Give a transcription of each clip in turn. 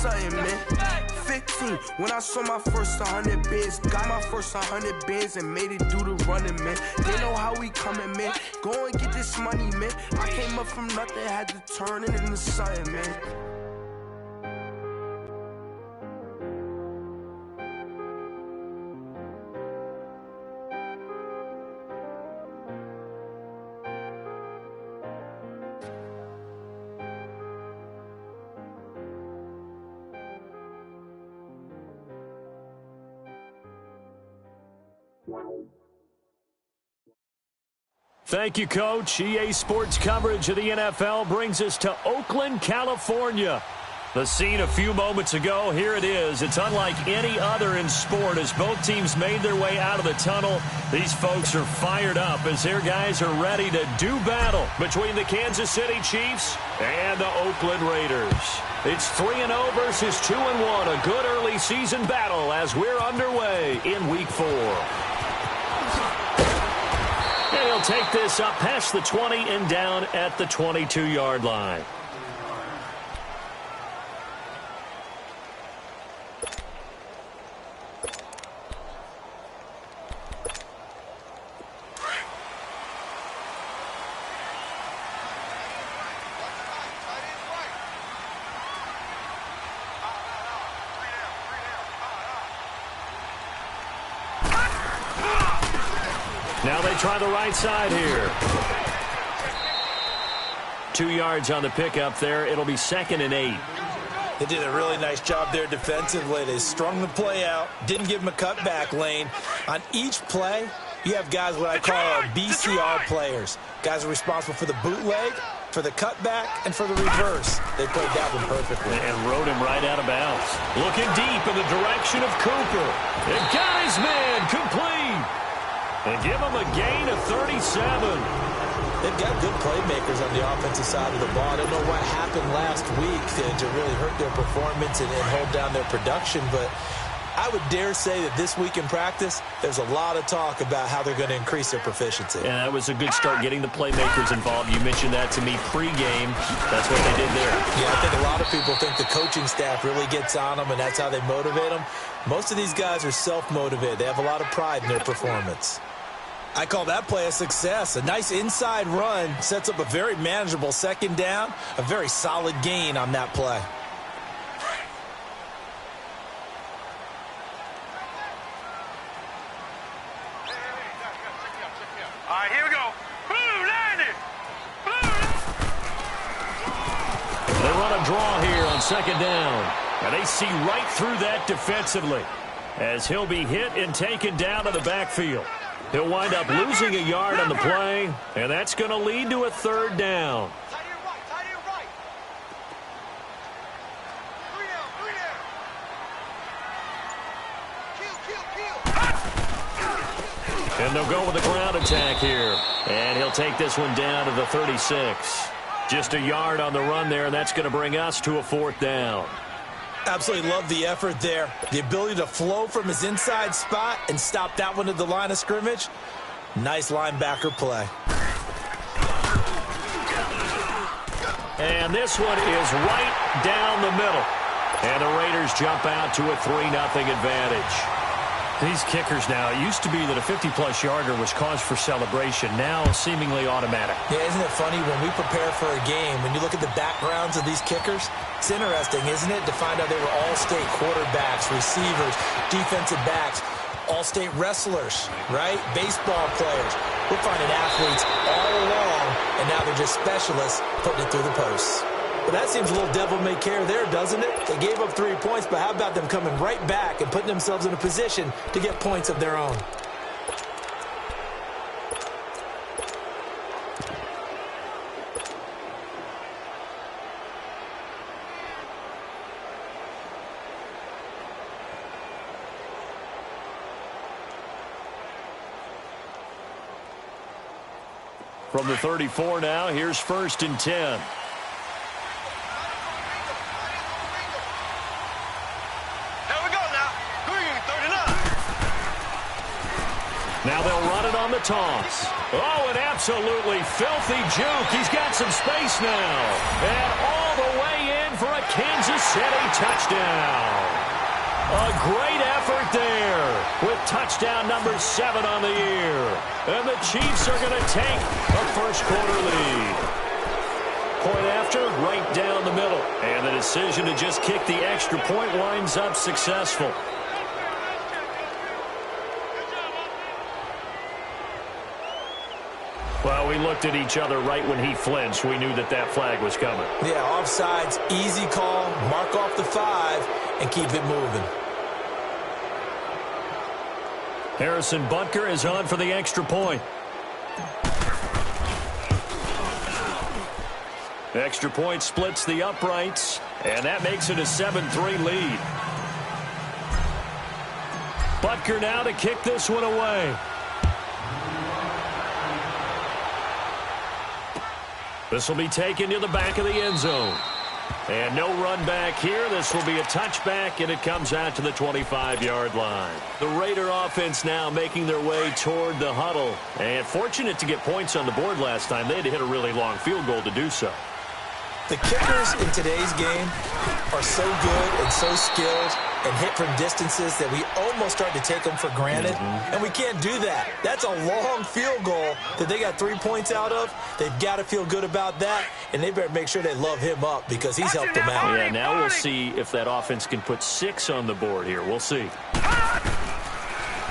something, man. 15, when I saw my first 100 bins, got my first 100 bins and made it do the running, man. They know how we coming, man. Go and get this money, man. I came up from nothing, had to turn it into something, man. Thank you, Coach. EA Sports coverage of the NFL brings us to Oakland, California. The scene a few moments ago, here it is. It's unlike any other in sport as both teams made their way out of the tunnel. These folks are fired up as their guys are ready to do battle between the Kansas City Chiefs and the Oakland Raiders. It's 3-0 versus 2-1, a good early season battle as we're underway in Week 4. And he'll take this up past the 20 and down at the 22-yard line. Now they try the right side here. 2 yards on the pickup there. It'll be 2nd and 8. They did a really nice job there defensively. They strung the play out, didn't give them a cutback lane. On each play, you have guys what I call our BCR players. Guys are responsible for the bootleg, for the cutback, and for the reverse. They played that one perfectly. And rode him right out of bounds. Looking deep in the direction of Cooper. And got his man complete. And give him a gain of 37. They've got good playmakers on the offensive side of the ball. I don't know what happened last week to really hurt their performance and hold down their production, but I would dare say that this week in practice, there's a lot of talk about how they're going to increase their proficiency. And that was a good start getting the playmakers involved. You mentioned that to me pregame. That's what they did there. Yeah, I think a lot of people think the coaching staff really gets on them, and that's how they motivate them. Most of these guys are self-motivated. They have a lot of pride in their performance. I call that play a success. A nice inside run sets up a very manageable 2nd down, a very solid gain on that play. All right, here we go. They run a draw here on 2nd down. And they see right through that defensively as he'll be hit and taken down to the backfield. He'll wind up losing a yard on the play, and that's going to lead to a 3rd down. And they'll go with the ground attack here. And he'll take this one down to the 36. Just a yard on the run there, and that's going to bring us to a 4th down. Absolutely love the effort there. The ability to flow from his inside spot and stop that one at the line of scrimmage. Nice linebacker play. And this one is right down the middle. And the Raiders jump out to a 3-0 advantage. These kickers now, it used to be that a 50-plus yarder was cause for celebration. Now seemingly automatic. Yeah, isn't it funny when we prepare for a game, when you look at the backgrounds of these kickers, it's interesting, isn't it, to find out they were all-state quarterbacks, receivers, defensive backs, all-state wrestlers, right? Baseball players. We're finding athletes all along, and now they're just specialists putting it through the posts. But that seems a little devil-may-care there, doesn't it? They gave up 3 points, but how about them coming right back and putting themselves in a position to get points of their own? From the 34 now, here's 1st and 10. Now they'll run it on the toss. Oh, an absolutely filthy juke. He's got some space now. And all the way in down for a Kansas City touchdown. A great effort there with touchdown number 7 on the year. And the Chiefs are going to take a first-quarter lead. Point after, right down the middle. And the decision to just kick the extra point winds up successful. Well, we looked at each other right when he flinched. We knew that that flag was coming. Yeah, offsides, easy call, mark off the 5, and keep it moving. Harrison Butker is on for the extra point. Extra point splits the uprights, and that makes it a 7-3 lead. Butker now to kick this one away. This will be taken to the back of the end zone. And no run back here. This will be a touchback, and it comes out to the 25-yard line. The Raider offense now making their way toward the huddle. And fortunate to get points on the board last time. They had to hit a really long field goal to do so. The kickers in today's game are so good and so skilled and hit from distances that we almost start to take them for granted. And we can't do that. That's a long field goal that they got 3 points out of. They've got to feel good about that, and they better make sure they love him up because he's helped them out. Yeah, now we'll see if that offense can put 6 on the board here. We'll see.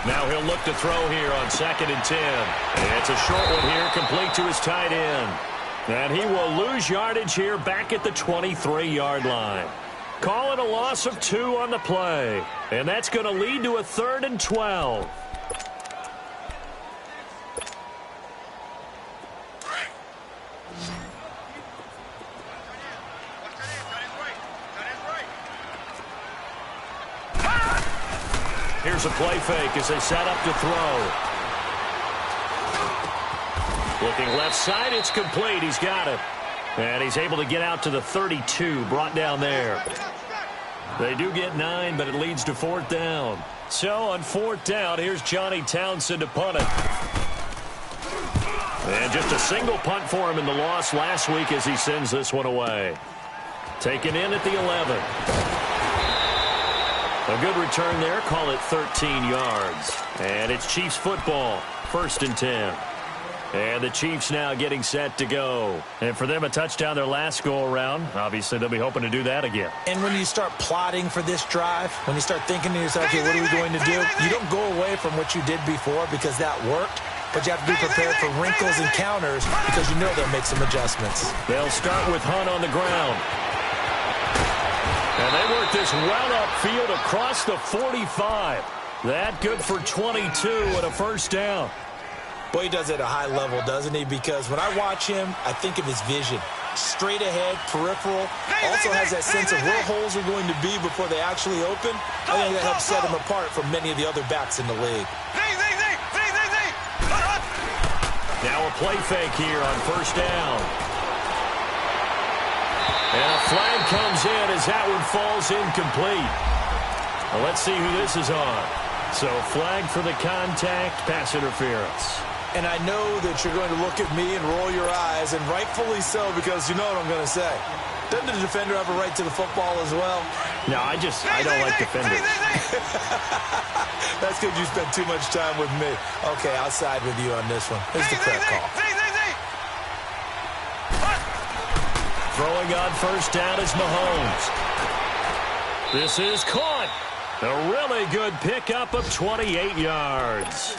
Now he'll look to throw here on 2nd and 10. And it's a short one here, complete to his tight end. And he will lose yardage here back at the 23-yard line. Call it a loss of 2 on the play. And that's going to lead to a 3rd and 12. Here's a play fake as they set up to throw. Looking left side, it's complete. He's got it. And he's able to get out to the 32, brought down there. They do get 9, but it leads to 4th down. So on 4th down, here's Johnny Townsend to punt it. And just a single punt for him in the loss last week as he sends this one away. Taken in at the 11. A good return there. Call it 13 yards. And it's Chiefs football. 1st and 10. And the Chiefs now getting set to go. And for them, a touchdown their last go-around. Obviously, they'll be hoping to do that again. And when you start plotting for this drive, when you start thinking to yourself, okay, what are we going to do? You don't go away from what you did before because that worked. But you have to be prepared for wrinkles and counters because you know they'll make some adjustments. They'll start with Hunt on the ground. And they work this well upfield across the 45. That good for 22 and a 1st down. Boy, he does it at a high level, doesn't he? Because when I watch him, I think of his vision. Straight ahead, peripheral. Also has that sense of where holes are going to be before they actually open. I think that helps set him apart from many of the other backs in the league. Now a play fake here on 1st down. And a flag comes in as that one falls incomplete. Well, let's see who this is on. So flag for the contact, pass interference. And I know that you're going to look at me and roll your eyes, and rightfully so, because you know what I'm going to say. Doesn't the defender have a right to the football as well? No, I don't like defenders. That's because you spent too much time with me. Okay, I'll side with you on this one. Here's the correct call. Throwing on 1st down is Mahomes. This is caught. A really good pickup of 28 yards.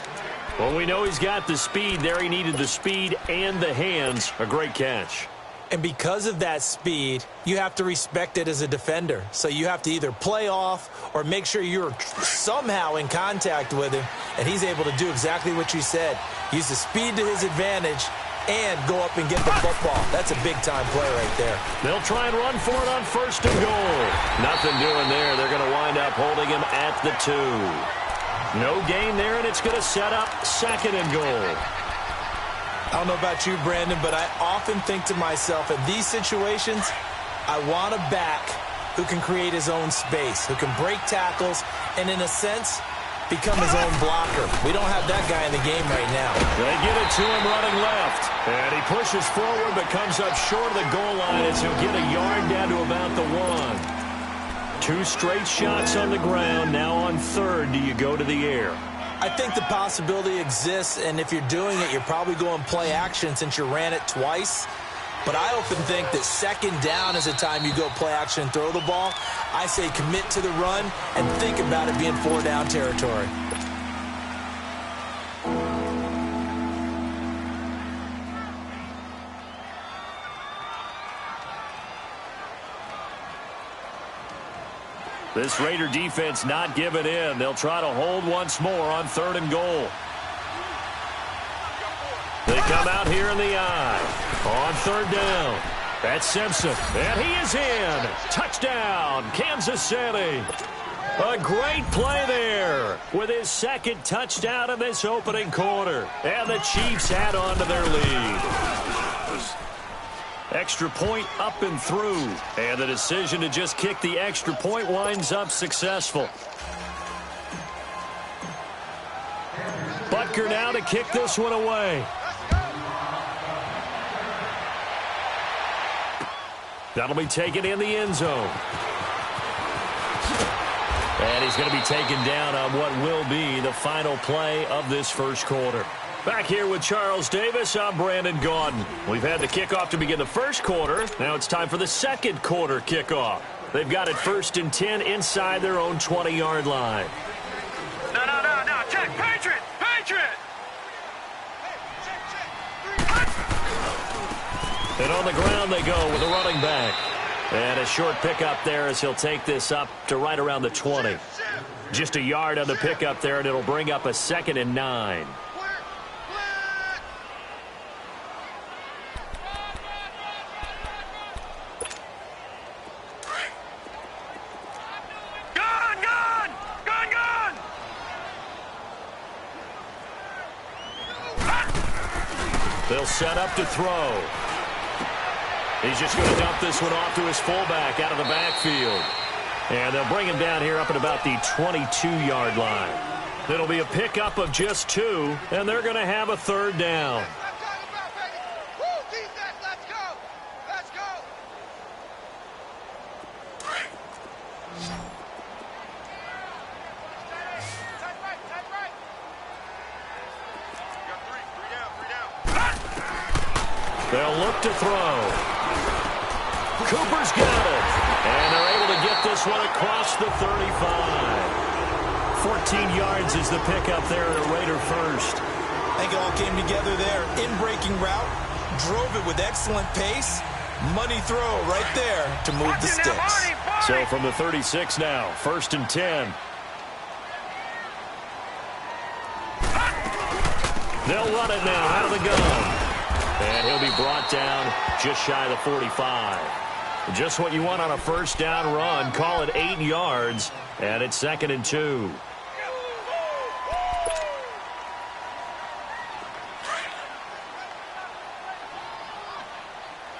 Well, we know he's got the speed there. He needed the speed and the hands. A great catch. And because of that speed, you have to respect it as a defender. So you have to either play off or make sure you're somehow in contact with him. And he's able to do exactly what you said. Use the speed to his advantage and go up and get the football. That's a big-time play right there. They'll try and run for it on 1st and goal. Nothing doing there. They're going to wind up holding him at the 2. No gain there, and it's going to set up 2nd and goal. I don't know about you, Brandon, but I often think to myself, in these situations, I want a back who can create his own space, who can break tackles, and in a sense, become his own blocker. We don't have that guy in the game right now. They get it to him running left. And he pushes forward but comes up short of the goal line as he'll get a yard down to about the 1. 2 straight shots on the ground. Now on third, do you go to the air? I think the possibility exists, and if you're doing it, you're probably going play action since you ran it twice. But I often think that second down is the time you go play action and throw the ball. I say commit to the run and think about it being 4-down territory. This Raider defense not giving in. They'll try to hold once more on 3rd and goal. They come out here in the eye. On 3rd down. That's Simpson. And he is in. Touchdown, Kansas City. A great play there with his 2nd touchdown in this opening quarter. And the Chiefs add on to their lead. Extra point up and through. And the decision to just kick the extra point winds up successful. Butker now to kick this one away. That'll be taken in the end zone. And he's going to be taken down on what will be the final play of this first quarter. Back here with Charles Davis, I'm Brandon Gaudin. We've had the kickoff to begin the first quarter. Now it's time for the second quarter kickoff. They've got it 1st and 10 inside their own 20-yard line. No. Check. Patriot. And on the ground they go with a running back. And a short pickup there as he'll take this up to right around the 20. Just a yard on the pickup there, and it'll bring up a 2nd and 9. They'll set up to throw. He's just going to dump this one off to his fullback out of the backfield. And they'll bring him down here up at about the 22-yard line. It'll be a pickup of just 2, and they're going to have a 3rd down. They'll look to throw. Cooper's got it. And they're able to get this one across the 35. 14 yards is the pickup there at a Raider first. I think it all came together there. In-breaking route. Drove it with excellent pace. Money throw right there to move the sticks. So from the 36 now, 1st and 10. They'll run it now out of the gun. And he'll be brought down just shy of the 45. Just what you want on a first down run. Call it 8 yards. And it's 2nd and 2.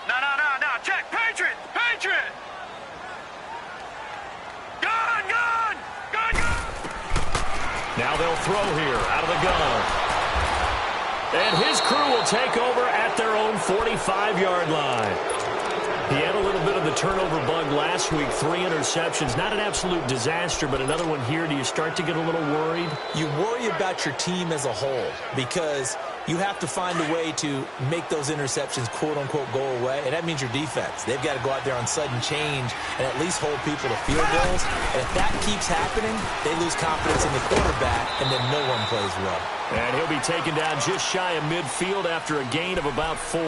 No. Check. Patriot. Gun. Now they'll throw here out of the gun. And his crew will take over at their own 45-yard line. He had a little bit of the turnover bug last week, 3 interceptions. Not an absolute disaster, but another one here. Do you start to get a little worried? You worry about your team as a whole because you have to find a way to make those interceptions, quote-unquote, go away, and that means your defense. They've got to go out there on sudden change and at least hold people to field goals. And if that keeps happening, they lose confidence in the quarterback, and then no one plays well. And he'll be taken down just shy of midfield after a gain of about 4.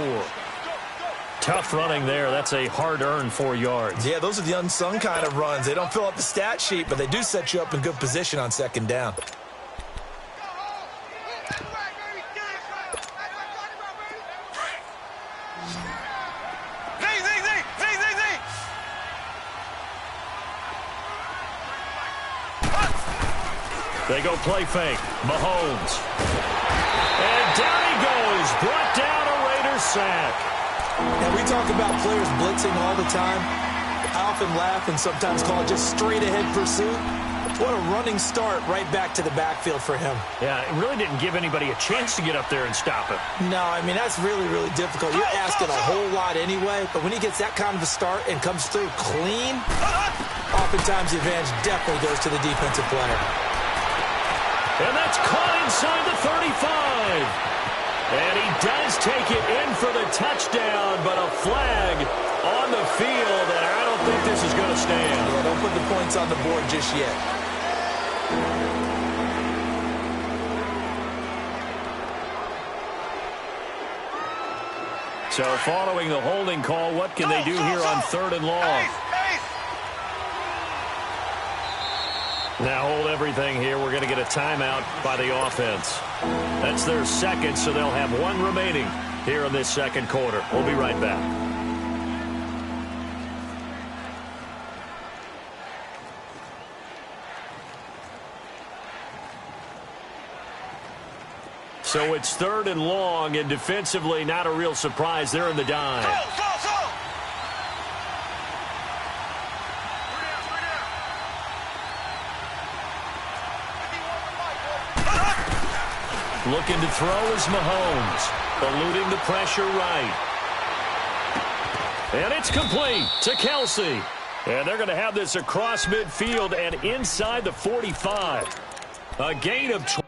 Tough running there. That's a hard-earned 4 yards. Yeah, those are the unsung kind of runs. They don't fill up the stat sheet, but they do set you up in good position on 2nd down. They go play fake. Mahomes. And down he goes. Brought down a Raiders sack. Now, we talk about players blitzing all the time. I often laugh and sometimes call it just straight-ahead pursuit. What a running start right back to the backfield for him. Yeah, it really didn't give anybody a chance to get up there and stop him. No, I mean, that's really, really difficult. You're asking a whole lot anyway, but when he gets that kind of a start and comes through clean, oftentimes the advantage definitely goes to the defensive player. And that's caught inside the 35. And he does take it in for the touchdown, but a flag on the field, and I don't think this is going to stand. Yeah, don't put the points on the board just yet. So following the holding call, what can they do here on 3rd and long? Now hold everything here. We're going to get a timeout by the offense. That's their second, so they'll have one remaining here in this second quarter. We'll be right back. So it's 3rd and long, and defensively, not a real surprise. They're in the dime. Looking to throw is Mahomes, eluding the pressure right. And it's complete to Kelsey. And they're going to have this across midfield and inside the 45. A gain of 20.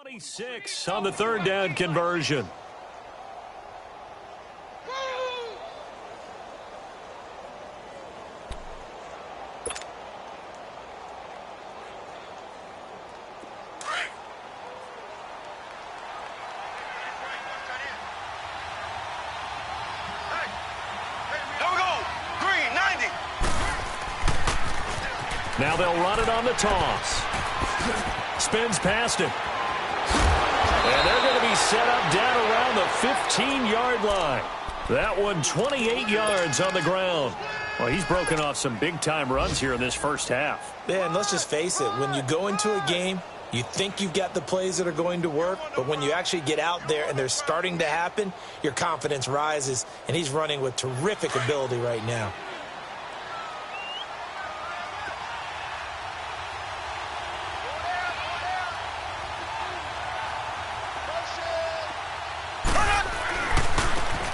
.26 on the 3rd down conversion. Now they'll run it on the toss. Spins past it. And they're going to be set up down around the 15-yard line. That one 28 yards on the ground. Well, he's broken off some big-time runs here in this first half. Yeah, and let's just face it. When you go into a game, you think you've got the plays that are going to work, but when you actually get out there and they're starting to happen, your confidence rises, and he's running with terrific ability right now.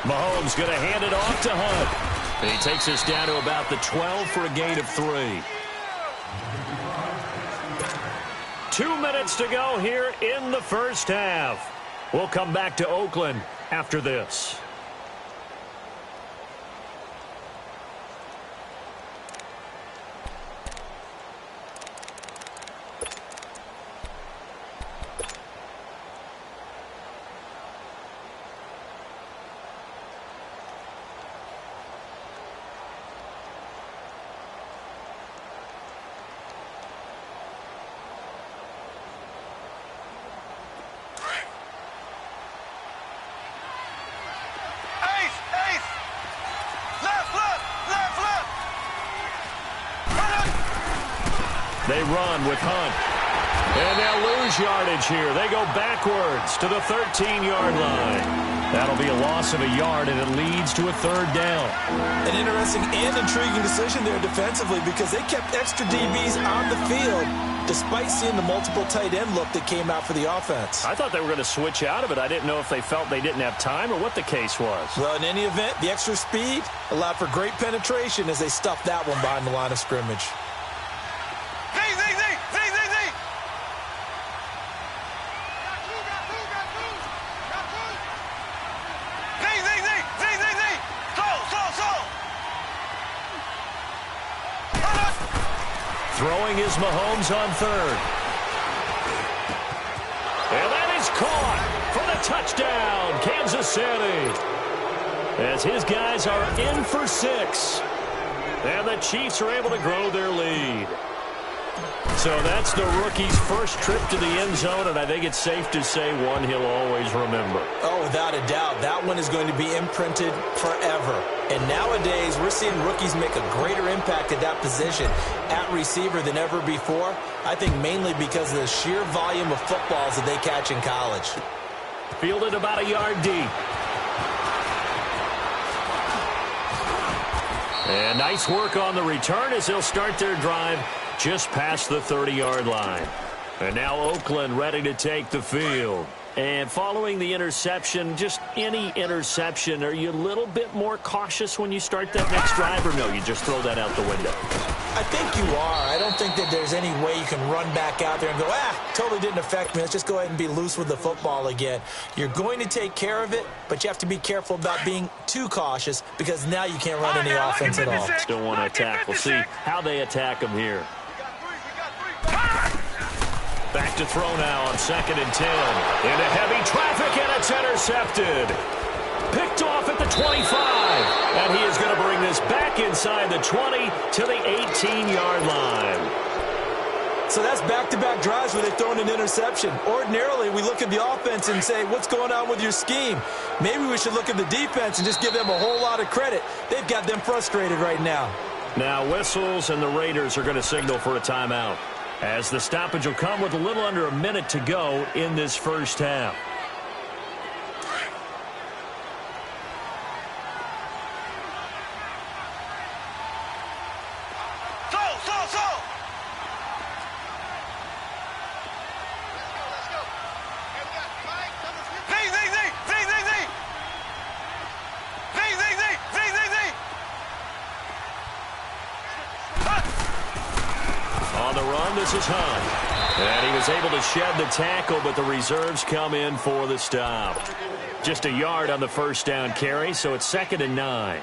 Mahomes going to hand it off to Hunt. He takes us down to about the 12 for a gain of 3. 2 minutes to go here in the first half. We'll come back to Oakland after this. They run with Hunt. And they'll lose yardage here. They go backwards to the 13-yard line. That'll be a loss of a yard, and it leads to a 3rd down. An interesting and intriguing decision there defensively because they kept extra DBs on the field despite seeing the multiple tight end look that came out for the offense. I thought they were going to switch out of it. I didn't know if they felt they didn't have time or what the case was. Well, in any event, the extra speed allowed for great penetration as they stuffed that one behind the line of scrimmage. Throwing is Mahomes on 3rd. And that is caught for the touchdown, Kansas City. As his guys are in for 6. And the Chiefs are able to grow their lead. So that's the rookie's first trip to the end zone, and I think it's safe to say one he'll always remember. Oh, without a doubt. That one is going to be imprinted forever. And nowadays, we're seeing rookies make a greater impact at that position at receiver than ever before. I think mainly because of the sheer volume of footballs that they catch in college. Fielded about a yard deep. And nice work on the return as they'll start their drive just past the 30-yard line. And now Oakland ready to take the field. And following the interception, just any interception, are you a little bit more cautious when you start that next drive, or no, you just throw that out the window? I think you are. I don't think that there's any way you can run back out there and go, totally didn't affect me. Let's just go ahead and be loose with the football again. You're going to take care of it, but you have to be careful about being too cautious because now you can't run any offense at all. Still want to attack. We'll see how they attack them here. Back to throw now on 2nd and 10. Into heavy traffic, and it's intercepted. Picked off at the 25. And he is going to bring this back inside the 20 to the 18-yard line. So that's back-to-back drives where they've thrown an interception. Ordinarily, we look at the offense and say, what's going on with your scheme? Maybe we should look at the defense and just give them a whole lot of credit. They've got them frustrated right now. Now whistles, and the Raiders are going to signal for a timeout, as the stoppage will come with a little under a minute to go in this first half. On the run, this is Hunt. And he was able to shed the tackle, but the reserves come in for the stop. Just a yard on the first down carry, so it's 2nd and 9.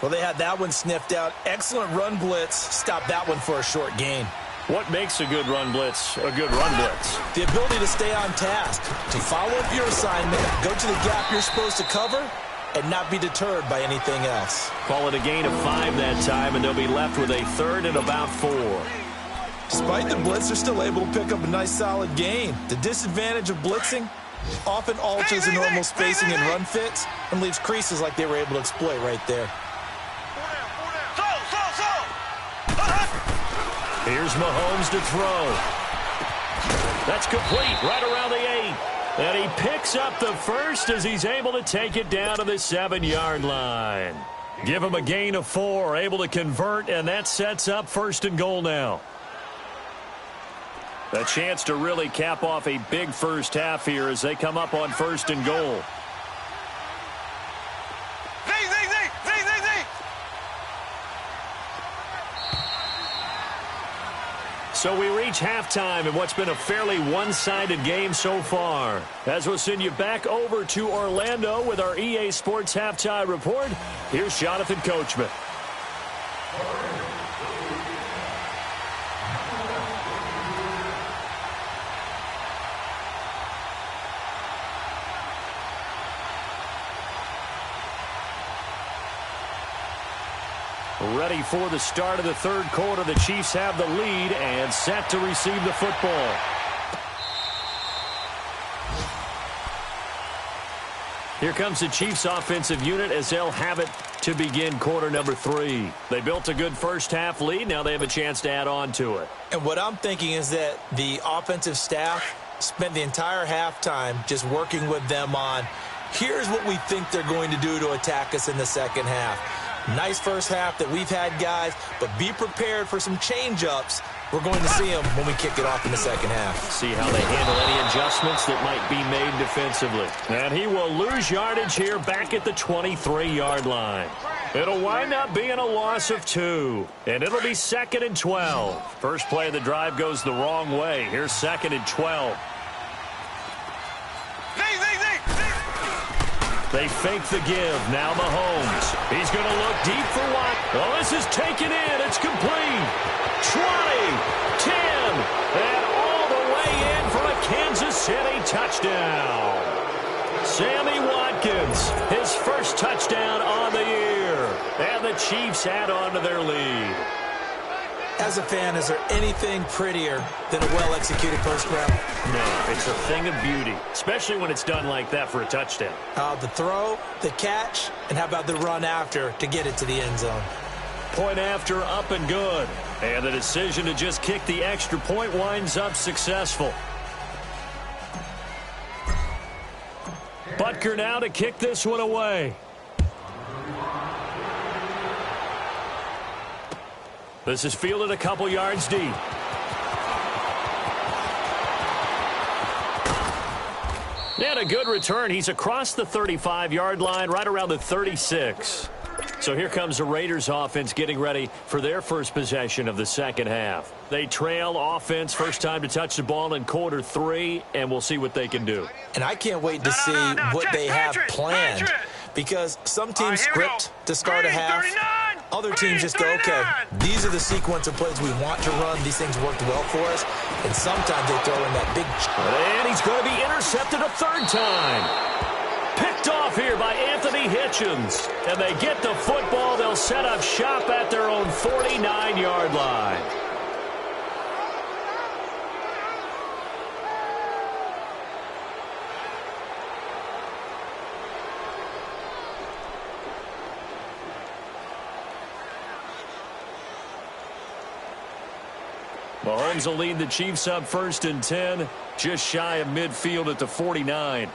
Well, they had that one sniffed out. Excellent run blitz. Stopped that one for a short gain. What makes a good run blitz a good run blitz? The ability to stay on task, to follow up your assignment, go to the gap you're supposed to cover, and not be deterred by anything else. Call it a gain of 5 that time, and they'll be left with a 3rd and about 4. Despite the blitz, they're still able to pick up a nice solid gain. The disadvantage of blitzing, Often alters the normal spacing and run fits and leaves creases like they were able to exploit right there. Here's Mahomes to throw. That's complete right around the 8. And he picks up the first as he's able to take it down to the 7-yard line. Give him a gain of 4, able to convert, and that sets up 1st and goal now. A chance to really cap off a big first half here as they come up on 1st and goal. So we reach halftime in what's been a fairly one-sided game so far. As we'll send you back over to Orlando with our EA Sports Halftime Report, here's Jonathan Coachman. Ready for the start of the 3rd quarter. The Chiefs have the lead and set to receive the football. Here comes the Chiefs offensive unit as they'll have it to begin quarter number 3. They built a good first half lead. Now they have a chance to add on to it. And what I'm thinking is that the offensive staff spent the entire halftime just working with them on, here's what we think they're going to do to attack us in the second half. Nice first half that we've had, guys, but be prepared for some change-ups. We're going to see them when we kick it off in the second half. See how they handle any adjustments that might be made defensively. And he will lose yardage here back at the 23-yard line. It'll wind up being a loss of 2, and it'll be 2nd and 12. First play of the drive goes the wrong way. Here's 2nd and 12. They fake the give. Now Mahomes. He's going to look deep for Watt. Well, this is taken in. It's complete. 20, 10, and all the way in for a Kansas City touchdown. Sammy Watkins, his first touchdown on the year. And the Chiefs add on to their lead. As a fan, is there anything prettier than a well-executed first round? No, it's a thing of beauty, especially when it's done like that for a touchdown. The throw, the catch, and how about the run after to get it to the end zone? Point after, up and good. And the decision to just kick the extra point winds up successful. Butker now to kick this one away. This is fielded a couple yards deep. And a good return. He's across the 35-yard line, right around the 36. So here comes the Raiders offense getting ready for their first possession of the second half. They trail offense, first time to touch the ball in quarter 3, and we'll see what they can do. And I can't wait to see what they have planned, because some teams script to start a half. Other teams just go, okay, these are the sequence of plays we want to run. These things worked well for us. And sometimes they throw in that big... And he's going to be intercepted a 3rd time. Picked off here by Anthony Hitchens. And they get the football. They'll set up shop at their own 49-yard line. Mahomes will lead the Chiefs up 1st and 10, just shy of midfield at the 49.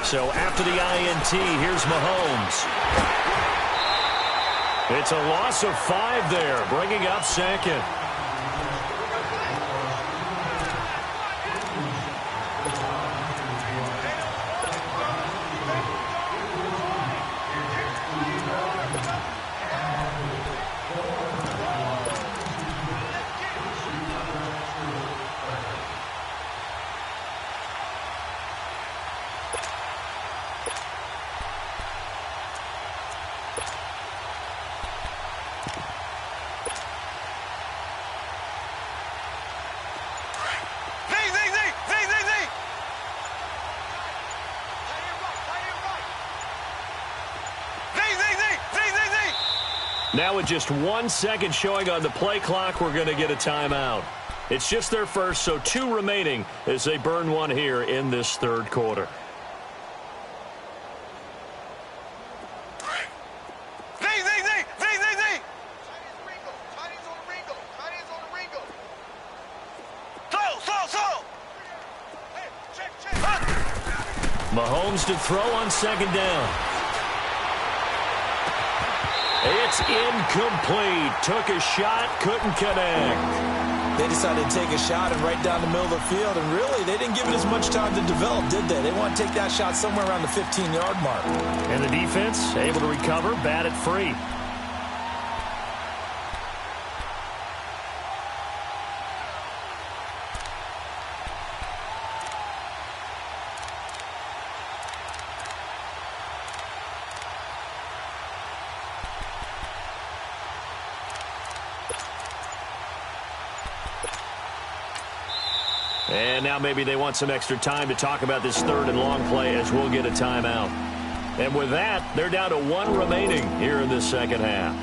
So after the INT, here's Mahomes. It's a loss of 5 there, bringing up 2nd. Now with just 1 second showing on the play clock, we're going to get a timeout. It's just their first, so 2 remaining as they burn one here in this third quarter. Mahomes to throw on second down. It's incomplete. Took a shot, couldn't connect. They decided to take a shot and right down the middle of the field, and really, they didn't give it as much time to develop, did they? They want to take that shot somewhere around the 15-yard mark. And the defense able to recover, bat it free. And now maybe they want some extra time to talk about this third and long play as we'll get a timeout. And with that, they're down to 1 remaining here in this second half.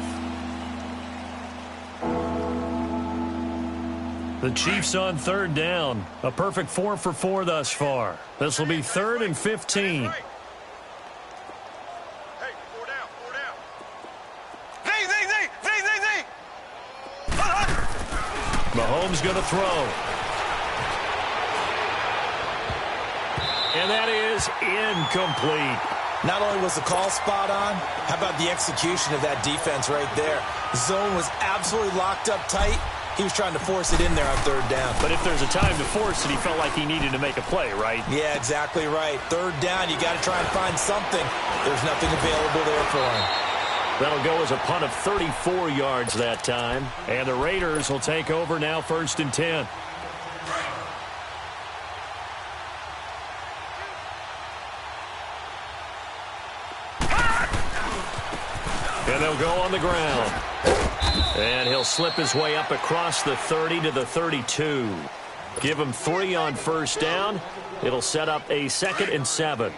The Chiefs on third down. A perfect 4 for 4 thus far. This will be 3rd and 15. Mahomes going to throw. And that is incomplete. Not only was the call spot on, how about the execution of that defense right there? The zone was absolutely locked up tight. He was trying to force it in there on third down. But if there's a time to force it, he felt like he needed to make a play, right? Yeah, exactly right. Third down, you got to try and find something. There's nothing available there for him. That'll go as a punt of 34 yards that time. And the Raiders will take over now 1st and 10. And they'll go on the ground. And he'll slip his way up across the 30 to the 32. Give him 3 on first down. It'll set up a 2nd and 7.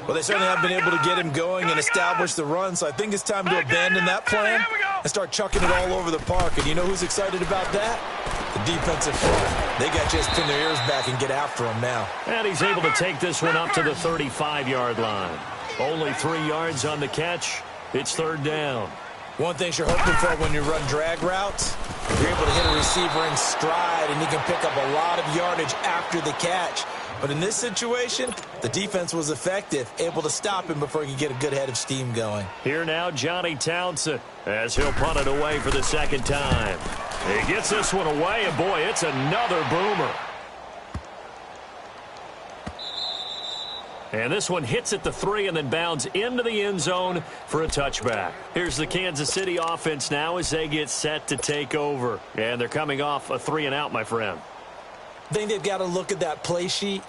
Well, they certainly have been able to get him going and establish the run, so I think it's time to abandon that plan and start chucking it all over the park. And you know who's excited about that? The defensive front. They got to just pin their ears back and get after him now. And he's able to take this one up to the 35-yard line. Only 3 yards on the catch. It's 3rd down. One thing you're hoping for when you run drag routes, you're able to hit a receiver in stride, and he can pick up a lot of yardage after the catch. But in this situation, the defense was effective, able to stop him before he could get a good head of steam going. Here now, Johnny Townsend, as he'll punt it away for the 2nd time. He gets this one away, and boy, it's another boomer. And this one hits at the 3 and then bounds into the end zone for a touchback. Here's the Kansas City offense now as they get set to take over. And they're coming off a 3-and-out, my friend. I think they've got to look at that play sheet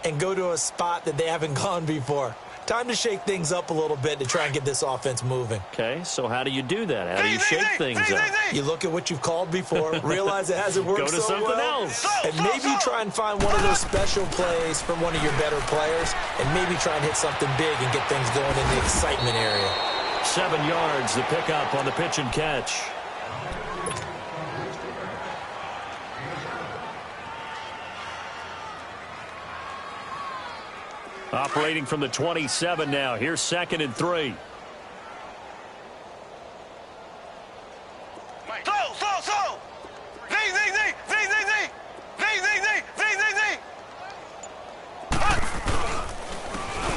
and go to a spot that they haven't gone before. Time to shake things up a little bit to try and get this offense moving. Okay, so how do you do that? How do you shake things up? You look at what you've called before, realize it hasn't worked so well. Go to something else. And maybe try and find one of those special plays from one of your better players, and maybe try and hit something big and get things going in the excitement area. 7 yards, the pickup on the pitch and catch. Operating from the 27 now. Here's 2nd and 3.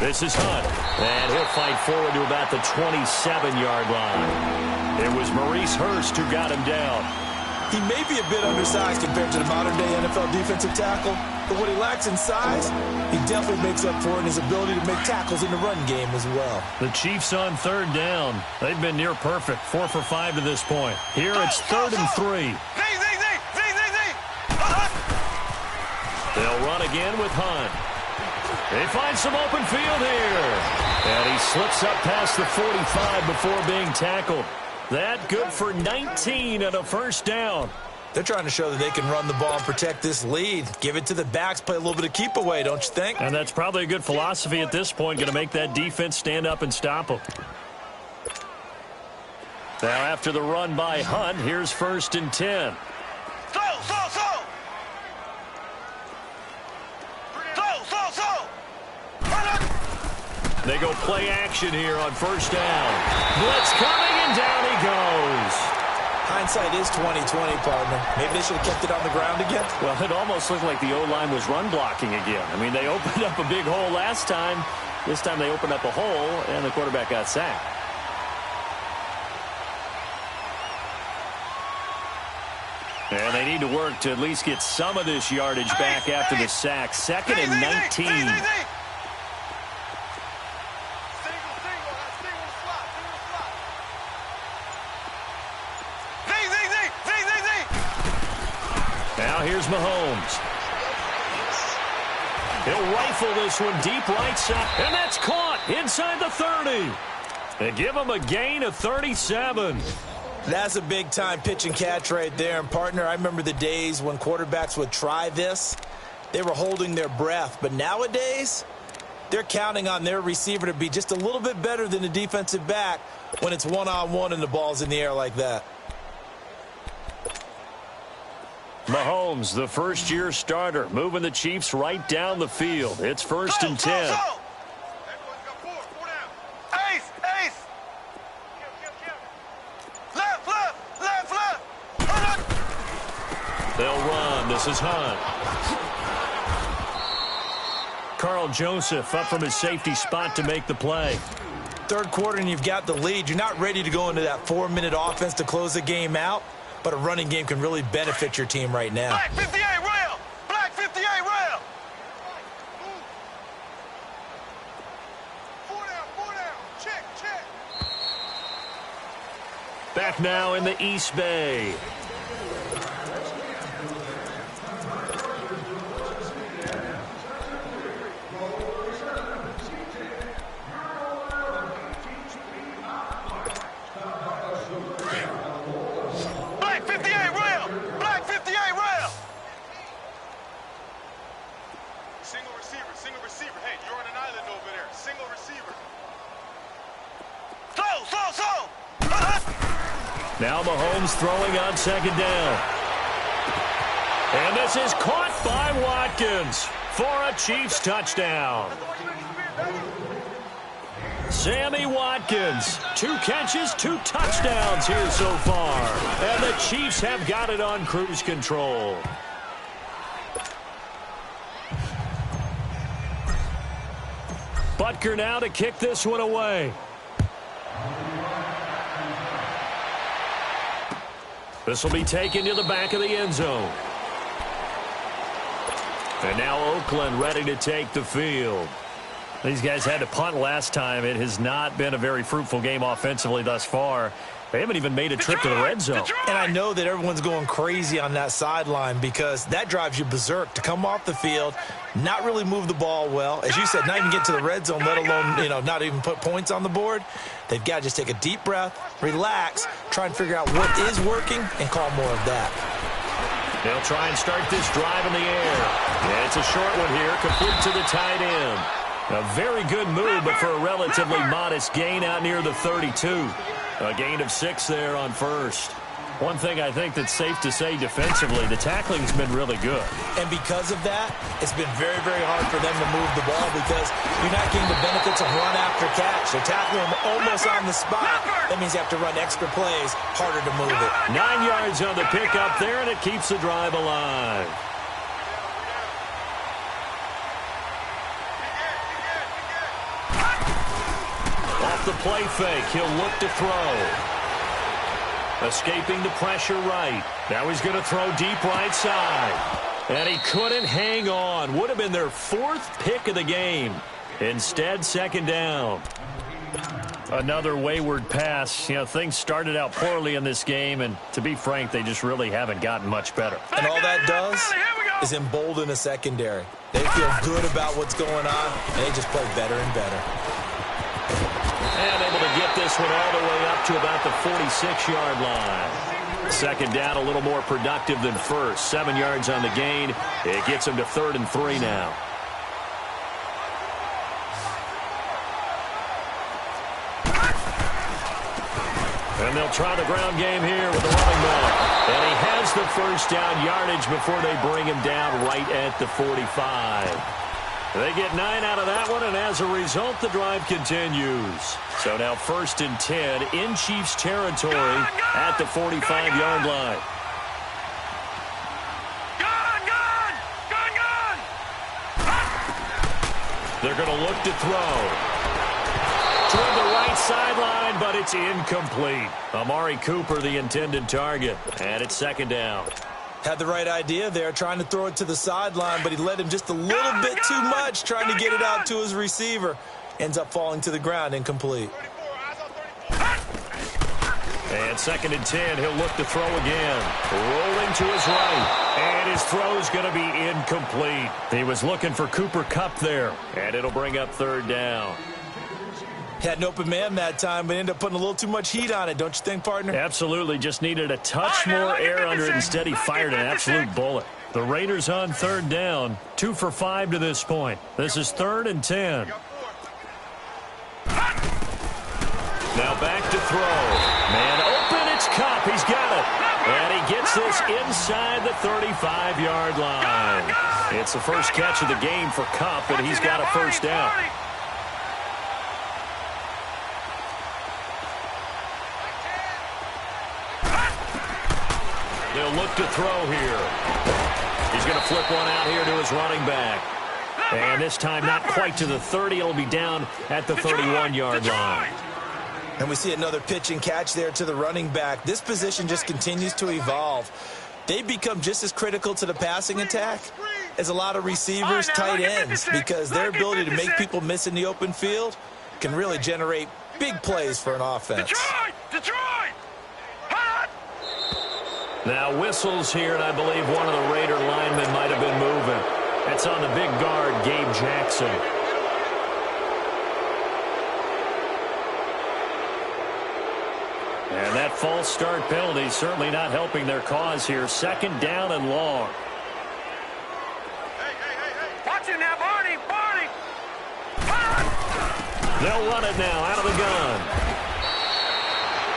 This is Hunt, and he'll fight forward to about the 27-yard line. It was Maurice Hurst who got him down. He may be a bit undersized compared to the modern-day NFL defensive tackle, but what he lacks in size, he definitely makes up for in his ability to make tackles in the run game as well. The Chiefs on 3rd down. They've been near perfect, 4 for 5 to this point. Here it's 3rd and 3. They'll run again with Hunt. They find some open field here. And he slips up past the 45 before being tackled. That good for 19 and a first down. They're trying to show that they can run the ball and protect this lead. Give it to the backs, play a little bit of keep away, don't you think? And that's probably a good philosophy at this point, going to make that defense stand up and stop them. Now after the run by Hunt, here's 1st and 10. They go play action here on 1st down. Blitz coming, and down he goes. Hindsight is 20/20, partner. Maybe they should have kept it on the ground again. Well, it almost looked like the O-line was run blocking again. I mean, they opened up a big hole last time. This time they opened up a hole, and the quarterback got sacked. And they need to work to at least get some of this yardage back after the sack. 2nd and 19. Now here's Mahomes. He'll rifle this one deep right side. And that's caught inside the 30. They give him a gain of 37. That's a big-time pitch and catch right there. And, partner, I remember the days when quarterbacks would try this. They were holding their breath. But nowadays, they're counting on their receiver to be just a little bit better than the defensive back when it's one-on-one and the ball's in the air like that. Mahomes, the first-year starter, moving the Chiefs right down the field. It's 1st and 10. They'll run. This is Hunt. Carl Joseph up from his safety spot to make the play. Third quarter and you've got the lead. You're not ready to go into that 4-minute offense to close the game out, but a running game can really benefit your team right now. Black 58 rail! Black 58 rail! 4 down. Check. Back now in the East Bay. Single receiver. Hey, you're on an island over there. Single receiver. Now Mahomes throwing on 2nd down. And this is caught by Watkins for a Chiefs touchdown. Sammy Watkins, 2 catches, 2 touchdowns here so far. And the Chiefs have got it on cruise control. Butker now to kick this one away. This will be taken to the back of the end zone. And now Oakland ready to take the field. These guys had to punt last time. It has not been a very fruitful game offensively thus far. They haven't even made a trip to the red zone. And I know that everyone's going crazy on that sideline because that drives you berserk to come off the field, not really move the ball well. As you said, not even get to the red zone, let alone, not even put points on the board. They've got to just take a deep breath, relax, try and figure out what is working, and call more of that. They'll try and start this drive in the air. Yeah, it's a short one here, complete to the tight end. A very good move, but for a relatively modest gain out near the 32. A gain of 6 there on first. One thing I think that's safe to say defensively, the tackling's been really good. And because of that, it's been very, very hard for them to move the ball because you're not getting the benefits of run after catch. They're tackling them almost on the spot. That means you have to run extra plays, harder to move it. 9 yards on the pickup there, and it keeps the drive alive. Off the play fake, he'll look to throw. Escaping the pressure right. Now he's going to throw deep right side. And he couldn't hang on. Would have been their 4th pick of the game. Instead, 2nd down. Another wayward pass. Things started out poorly in this game, and to be frank, they just really haven't gotten much better. And all that does is embolden a secondary. They feel good about what's going on, and they just play better and better. And able to get this one all the way up to about the 46-yard line. 2nd down, a little more productive than first. 7 yards on the gain. It gets them to 3rd and 3 now. And they'll try the ground game here with the running back. And he has the first down yardage before they bring him down right at the 45. They get 9 out of that one, and as a result, the drive continues. So now 1st and 10 in Chiefs territory at the 45-yard line. They're going to look to throw. Toward the right sideline, but it's incomplete. Amari Cooper, the intended target, and it's 2nd down. Had the right idea there, trying to throw it to the sideline, but he led him just a little bit too much, trying to get it out to his receiver. Ends up falling to the ground, incomplete. And 2nd and 10, he'll look to throw again. Rolling to his right, and his throw's going to be incomplete. He was looking for Cooper Kupp there, and it'll bring up 3rd down. Had an open man that time, but ended up putting a little too much heat on it, don't you think, partner? Absolutely. Just needed a touch more air under it. Instead, he fired an absolute bullet. The Raiders on 3rd down. 2 for 5 to this point. This is 3rd and 10. Now back to throw. Man open, it's Kupp. He's got it. And he gets this inside the 35-yard line. It's the first catch of the game for Kupp, and he's got a first down. They'll look to throw here. He's going to flip one out here to his running back. And this time not quite to the 30. It'll be down at the 31-yard line. And we see another pitch and catch there to the running back. This position just continues to evolve. They've become just as critical to the passing attack as a lot of receivers, tight ends, because their ability to make people miss in the open field can really generate big plays for an offense. Detroit! Now whistles here, and I believe one of the Raider linemen might have been moving. That's on the big guard, Gabe Jackson. And that false start penalty certainly not helping their cause here. 2nd down and long. Hey. Watch it now, Barney! They'll run it now out of the gun.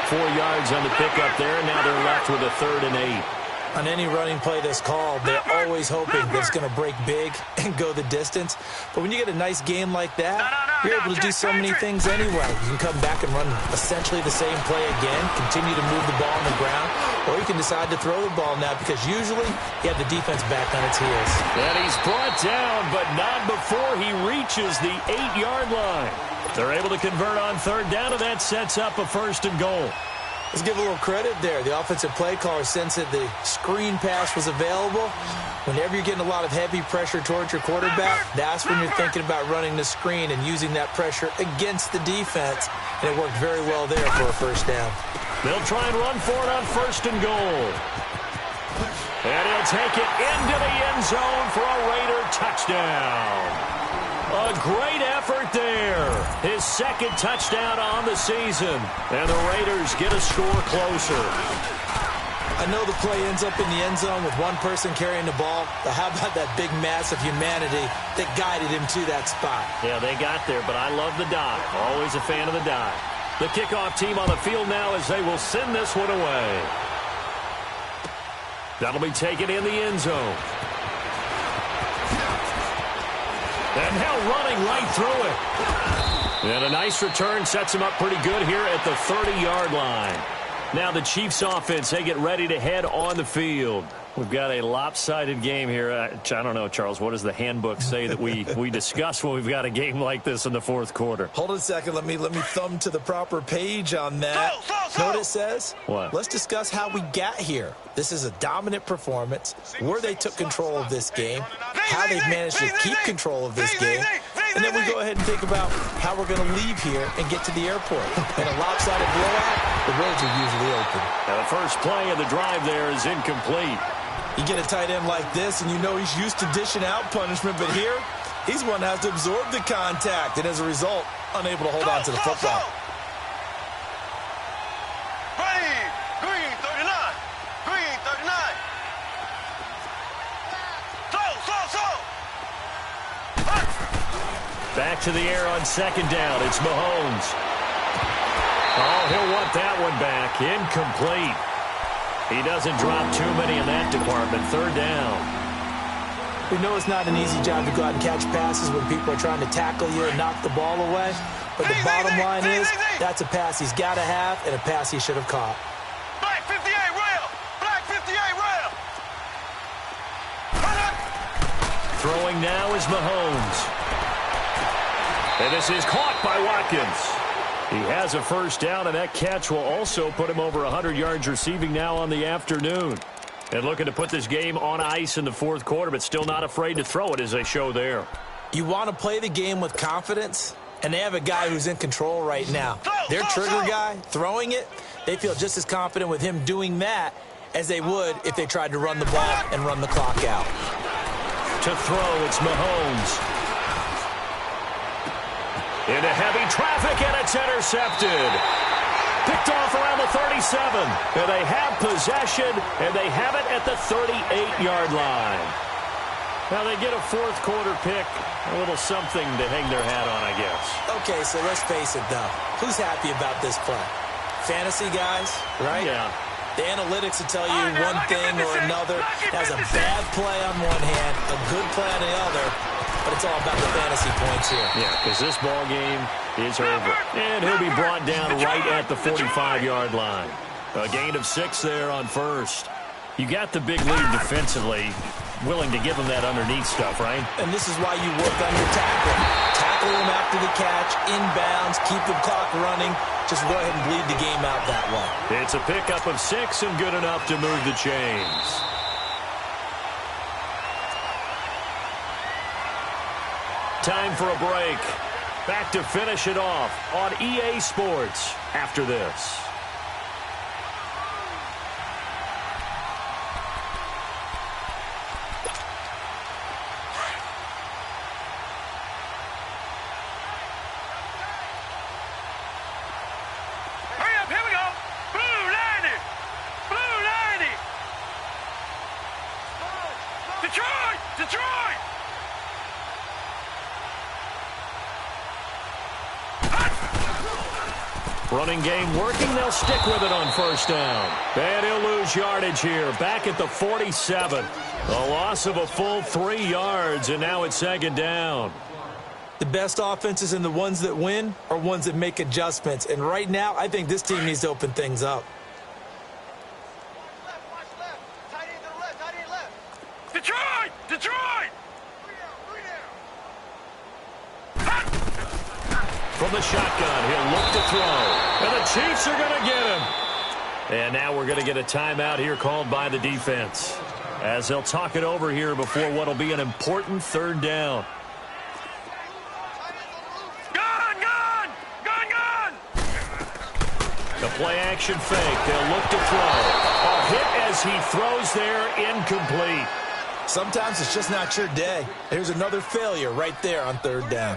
4 yards on the pickup there, and now they're left with a 3rd and 8. On any running play that's called, they're always hoping that it's going to break big and go the distance. But when you get a nice game like that, you're able to do so many things anyway. You can come back and run essentially the same play again, continue to move the ball on the ground, or you can decide to throw the ball now because usually you have the defense back on its heels. And he's brought down, but not before he reaches the 8-yard line. They're able to convert on 3rd down, and that sets up a 1st and goal. Let's give a little credit there. The offensive play caller sensed that the screen pass was available. Whenever you're getting a lot of heavy pressure towards your quarterback, that's when you're thinking about running the screen and using that pressure against the defense. And it worked very well there for a 1st down. They'll try and run for it on 1st and goal. And he'll take it into the end zone for a Raider touchdown. A great effort there. His 2nd touchdown on the season. And the Raiders get a score closer. I know the play ends up in the end zone with one person carrying the ball, but how about that big mass of humanity that guided him to that spot? Yeah, they got there, but I love the dive. Always a fan of the dive. The kickoff team on the field now as they will send this one away. That'll be taken in the end zone. And now running right through it. And a nice return sets him up pretty good here at the 30-yard line. Now the Chiefs offense, they get ready to head on the field. We've got a lopsided game here. I don't know, Charles, what does the handbook say that we discuss when we've got a game like this in the 4th quarter? Hold on a second. Let me thumb to the proper page on that. Know what it says? What? Let's discuss how we got here. This is a dominant performance, where they took control of this game, how they've managed to keep control of this game, and then we go ahead and think about how we're going to leave here and get to the airport. In a lopsided blowout, the roads are usually open. Now the first play of the drive there is incomplete. You get a tight end like this, and you know he's used to dishing out punishment, but here, he's one that has to absorb the contact, and as a result, unable to hold on to the football. Green 39. Back to the air on 2nd down. It's Mahomes. Oh, he'll want that one back. Incomplete. He doesn't drop too many in that department. Third down. We know it's not an easy job to go out and catch passes when people are trying to tackle you and knock the ball away. But the bottom line is that's a pass he's got to have and a pass he should have caught. Black 58 rail. Black 58 rail. Throwing now is Mahomes. And this is caught by Watkins. He has a first down, and that catch will also put him over 100 yards receiving now on the afternoon. And looking to put this game on ice in the fourth quarter, but still not afraid to throw it as they show there. You want to play the game with confidence, and they have a guy who's in control right now. Their trigger guy throwing it, they feel just as confident with him doing that as they would if they tried to run the ball and run the clock out. To throw, it's Mahomes. Into heavy traffic, and it's intercepted. Picked off around the 37. And they have possession, and they have it at the 38-yard line. Now they get a fourth quarter pick. A little something to hang their hat on, I guess. Okay, so let's face it, though. Who's happy about this play? Fantasy guys, right? Yeah. The analytics will tell you one thing or another. Has a bad play on one hand, a good play on the other. But it's all about the fantasy points here. Yeah, because this ball game is over. And he'll be brought down right at the 45-yard line. A gain of 6 there on first. You got the big lead defensively. Willing to give him that underneath stuff, right? And this is why you work on your tackling. Tackle him after the catch, inbounds, keep the clock running. Just go ahead and bleed the game out that way. It's a pickup of 6 and good enough to move the chains. Time for a break. Back to finish it off on EA Sports after this. Hurry up, here we go. Blue 90. Blue 90. Detroit! Detroit! Running game working. They'll stick with it on first down. And he'll lose yardage here. Back at the 47. A loss of a full 3 yards, and now it's second down. The best offenses and the ones that win are ones that make adjustments. And right now, I think this team needs to open things up. Detroit! Detroit! From the shotgun, he'll look to throw. And the Chiefs are going to get him. And now we're going to get a timeout here called by the defense, as they'll talk it over here before what will be an important third down. Gun! Gun! Gun! Gun! The play-action fake. They'll look to throw. A hit as he throws there, incomplete. Sometimes it's just not your day. There's another failure right there on third down.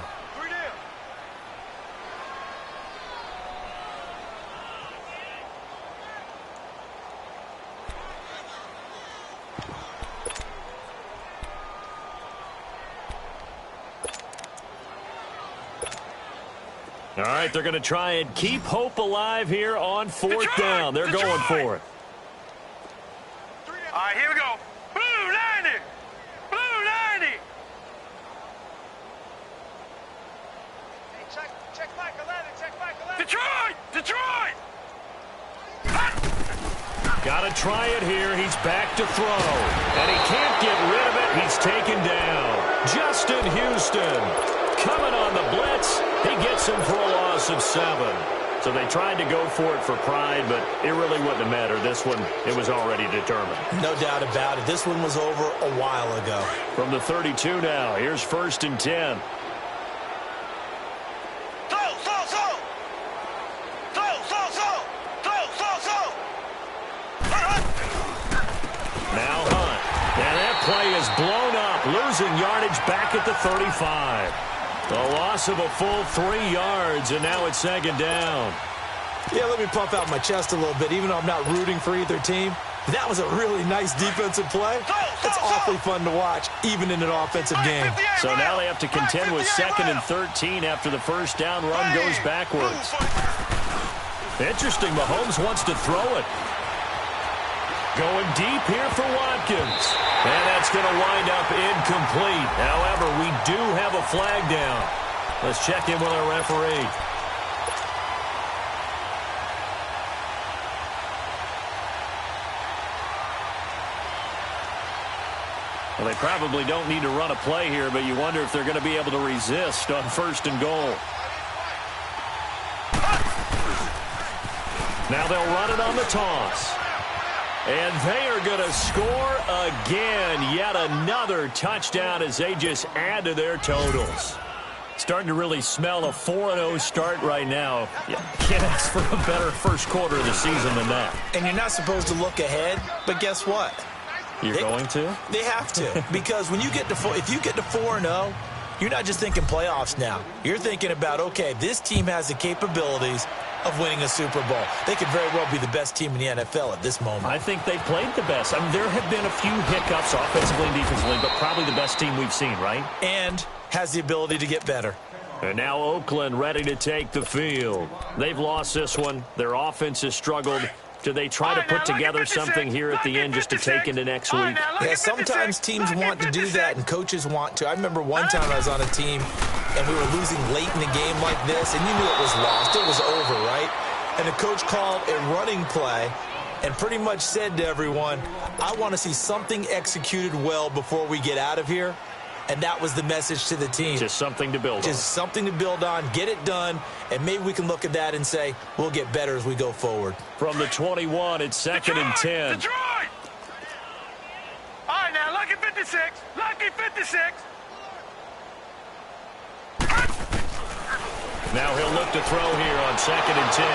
All right, they're going to try and keep hope alive here on fourth down. They're going for it. All right, here we go. Blue 90. Blue 90. Hey, check back 11. Check back 11. Detroit! Detroit! Got to try it here. He's back to throw. And he can't get rid of it. He's taken down. Justin Houston coming on the blitz. He gets him for a loss of 7. So they tried to go for it for pride, but it really wouldn't have mattered. This one, it was already determined. No doubt about it. This one was over a while ago. From the 32 now, here's 1st and 10. Now Hunt. And that play is blown up, losing yardage back at the 35. A loss of a full 3 yards, and now it's second down. Yeah, let me puff out my chest a little bit, even though I'm not rooting for either team. That was a really nice defensive play. It's awfully fun to watch, even in an offensive game. So now they have to contend with 2nd and 13 after the first down run goes backwards. Interesting, Mahomes wants to throw it. Going deep here for Watkins. And that's going to wind up incomplete. However, we do have a flag down. Let's check in with our referee. Well, they probably don't need to run a play here, but you wonder if they're going to be able to resist on 1st and goal. Now they'll run it on the toss. And they are going to score again. Yet another touchdown as they just add to their totals. Starting to really smell a 4-0 start right now. You can't ask for a better first quarter of the season than that. And you're not supposed to look ahead, but guess what? You're going to? They have to. Because when you get to if you get to 4-0, you're not just thinking playoffs now. You're thinking about, okay, this team has the capabilities of winning a Super Bowl. They could very well be the best team in the NFL at this moment. I think they played the best. I mean, there have been a few hiccups offensively and defensively, but probably the best team we've seen, right? And has the ability to get better. And now Oakland ready to take the field. They've lost this one. Their offense has struggled. Do they try to put together something here at the end just to take into next week? Yeah, sometimes teams want to do that and coaches want to. I remember one time I was on a team and we were losing late in the game like this, and you knew it was lost. It was over, right? And the coach called a running play and pretty much said to everyone, I want to see something executed well before we get out of here. And that was the message to the team. Just something to build on. Just something to build on, get it done, and maybe we can look at that and say, we'll get better as we go forward. From the 21, it's 2nd and 10. Detroit! All right, now, lucky 56. Lucky 56. Now he'll look to throw here on 2nd and 10.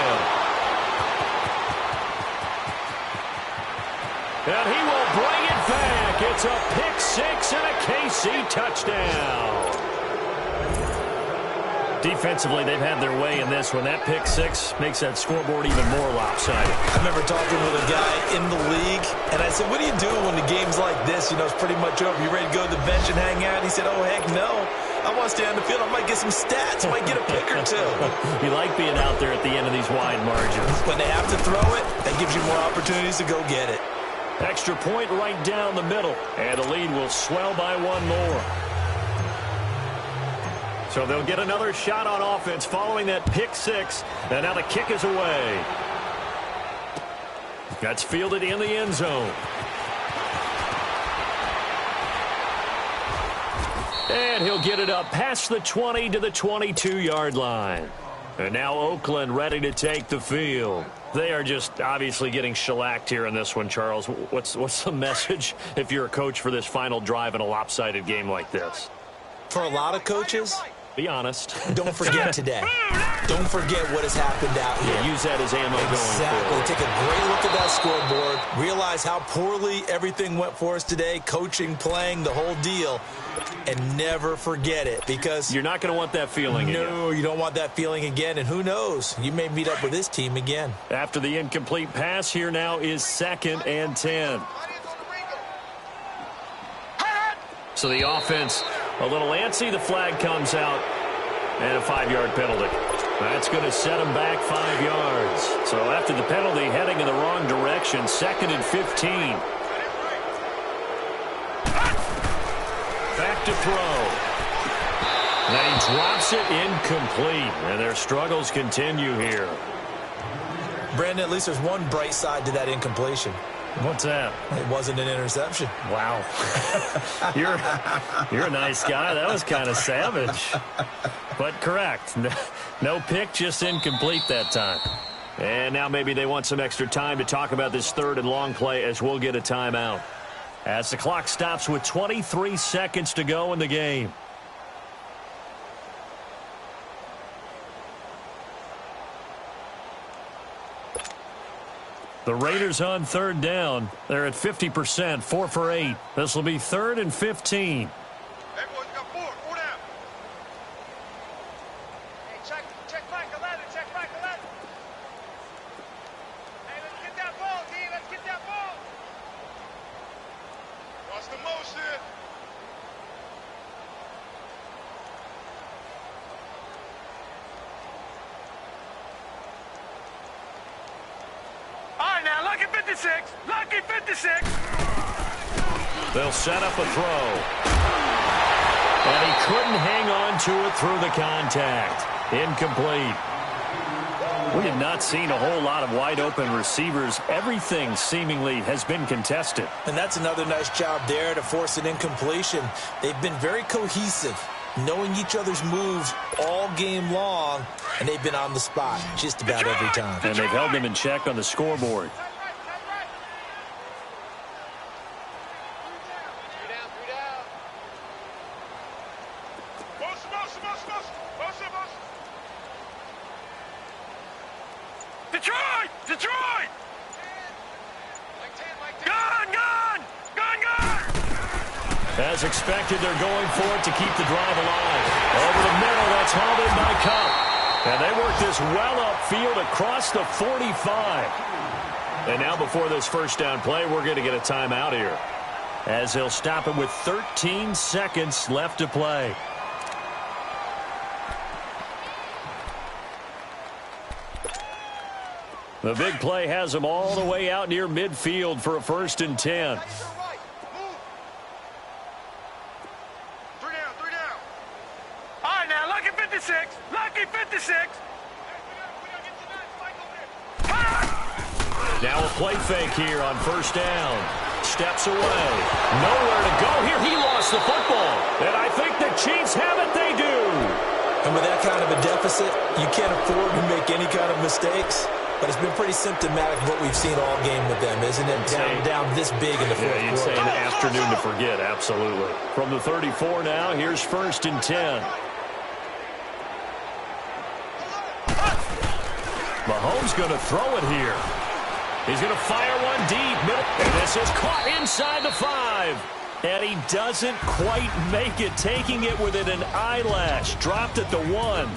And he will bring it back. It's a pick six and a KC touchdown. Defensively, they've had their way in this one. That pick six makes that scoreboard even more lopsided. I remember talking with a guy in the league, and I said, what do you do when the game's like this? You know, it's pretty much over. You ready to go to the bench and hang out? He said, oh, heck no. I want to stay on the field. I might get some stats. I might get a pick or two. You like being out there at the end of these wide margins. When they have to throw it, that gives you more opportunities to go get it. Extra point right down the middle. And the lead will swell by one more. So they'll get another shot on offense following that pick six. And now the kick is away. That's fielded in the end zone. And he'll get it up past the 20 to the 22-yard line. And now Oakland ready to take the field. They are just obviously getting shellacked here in this one, Charles. What's the message if you're a coach for this final drive in a lopsided game like this? For a lot of coaches, be honest. Don't forget today. Don't forget what has happened out here. Yeah, use that as ammo going forward. Take a great look at that scoreboard. Realize how poorly everything went for us today. Coaching, playing, the whole deal. And never forget it, because you're not going to want that feeling again. No, you don't want that feeling again. And who knows? You may meet up with this team again. After the incomplete pass, here now is 2nd and 10. So the offense a little antsy. The flag comes out, and a 5-yard penalty. That's going to set them back 5 yards. So after the penalty, heading in the wrong direction, 2nd and 15. Back to throw. And he drops it incomplete, and their struggles continue here. Brandon, at least there's one bright side to that incompletion. What's that? It wasn't an interception. Wow. You're a nice guy. That was kind of savage. But correct. No pick, just incomplete that time. And now maybe they want some extra time to talk about this 3rd and long play, as we'll get a timeout. As the clock stops with 23 seconds to go in the game. The Raiders on 3rd down. They're at 50%, 4 for 8. This will be 3rd and 15. Hey, boys, got 4 down. Hey, check back 11, check back 11. Hey, let's get that ball, D, let's get that ball. Watch the motion. 56. Lucky 56. They'll set up a throw. And he couldn't hang on to it through the contact. Incomplete. We have not seen a whole lot of wide-open receivers. Everything seemingly has been contested. And that's another nice job there to force an incompletion. They've been very cohesive, knowing each other's moves all game long, and they've been on the spot just about every time. And they've held them in check on the scoreboard. Detroit! Detroit! Gun! Gun! Gun! Gun! As expected, they're going for it to keep the drive alive. Over the middle, that's hauled in by Cup. And they work this well upfield across the 45. And now before this first down play, we're going to get a timeout here, as he'll stop it with 13 seconds left to play. The big play has them all the way out near midfield for a 1st and 10. 3 down, 3 down. All right, now, lucky 56. Lucky 56. Now a play fake here on 1st down. Steps away. Nowhere to go here. He lost the football. And I think the Chiefs have it. They do. And with that kind of a deficit, you can't afford to make any kind of mistakes. But it's been pretty symptomatic of what we've seen all game with them, isn't it? Down this big in the fourth quarter. Yeah, you'd say an afternoon to forget, absolutely. From the 34 now, here's 1st and 10. Mahomes going to throw it here. He's going to fire one deep. And this is caught inside the 5. And he doesn't quite make it, taking it within an eyelash. Dropped at the 1.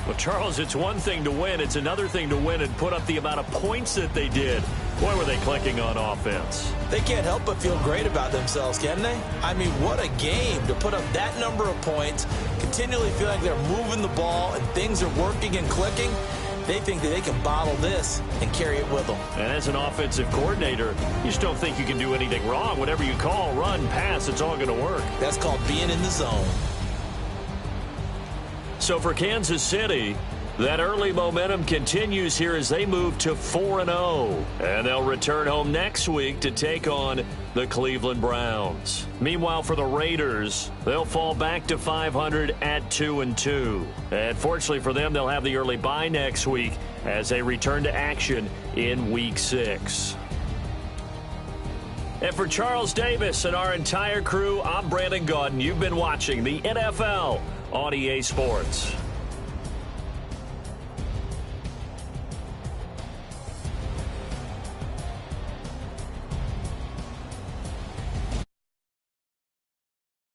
Well, Charles, it's one thing to win. It's another thing to win and put up the amount of points that they did. Boy, were they clicking on offense. They can't help but feel great about themselves, can they? I mean, what a game to put up that number of points, continually feel like they're moving the ball and things are working and clicking. They think that they can bottle this and carry it with them. And as an offensive coordinator, you just don't think you can do anything wrong. Whatever you call, run, pass, it's all going to work. That's called being in the zone. So for Kansas City, that early momentum continues here as they move to 4-0. And they'll return home next week to take on the Cleveland Browns. Meanwhile, for the Raiders, they'll fall back to 500 at 2-2. And fortunately for them, they'll have the early bye next week as they return to action in Week 6. And for Charles Davis and our entire crew, I'm Brandon Gaudin. You've been watching the NFL on EA Sports.